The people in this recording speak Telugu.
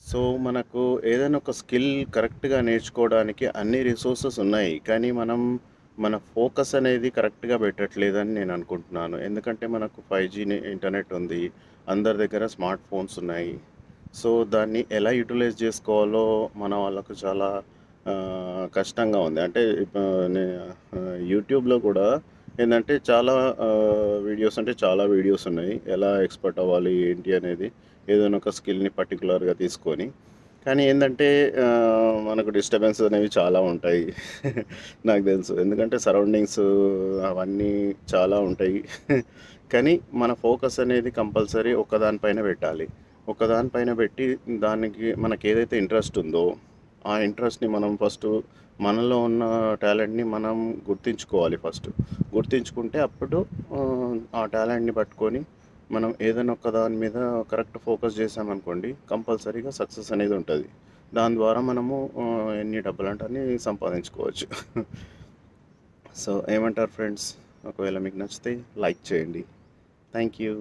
సో, మనకు ఏదైనా ఒక స్కిల్ కరెక్ట్‌గా నేర్చుకోవడానికి అన్ని రిసోర్సెస్ ఉన్నాయి. కానీ మనం మన ఫోకస్ అనేది కరెక్ట్‌గా పెట్టట్లేదని నేను అనుకుంటున్నాను. ఎందుకంటే మనకు 5G ఇంటర్నెట్ ఉంది. అందరి దగ్గర స్మార్ట్ ఫోన్స్ ఉన్నాయి. సో, దాన్ని ఎలా యుటిలైజ్ చేసుకోవాలో మన వాళ్ళకు చాలా కష్టంగా ఉంది. అంటే నే యూట్యూబ్‌లో కూడా ఏందంటే చాలా చాలా వీడియోస్ ఉన్నాయి. ఎలా ఎక్స్‌పర్ట్ అవ్వాలి ఏంటి అనేది ఏదైనా ఒక స్కిల్‌ని పర్టిక్యులర్‌గా తీసుకొని. కానీ ఏందంటే మనకు డిస్టర్బెన్స్ అనేవి చాలా ఉంటాయి. నాకు తెలుసు. ఎందుకంటే సరౌండింగ్స్ అవన్నీ చాలా ఉంటాయి. కానీ మన ఫోకస్ అనేది కంపల్సరీ ఒక్కదాని పైన పెట్టాలి. ఒక్కదాని పైన పెట్టి దానికి మనకేదైతే ఇంట్రెస్ట్ ఉందో, ఆ ఇంట్రెస్ట్‌ని మనం ఫస్టు మనలో ఉన్న టాలెంట్‌ని మనం గుర్తించుకోవాలి ఫస్ట్. గుర్తించుకుంటే అప్పుడు ఆ టాలెంట్‌ని పట్టుకొని మనం ఏదైనా ఒక దాని మీద కరెక్ట్ ఫోకస్ చేశామనుకోండి, కంపల్సరీగా సక్సెస్ అనేది ఉంటది. దాని ద్వారా మనము ఎన్ని డబ్బులంటే అన్ని సంపాదించుకోవచ్చు. సో, ఏమంటారు ఫ్రెండ్స్? ఒకవేళ మీకు నచ్చితే లైక్ చేయండి. Thank you.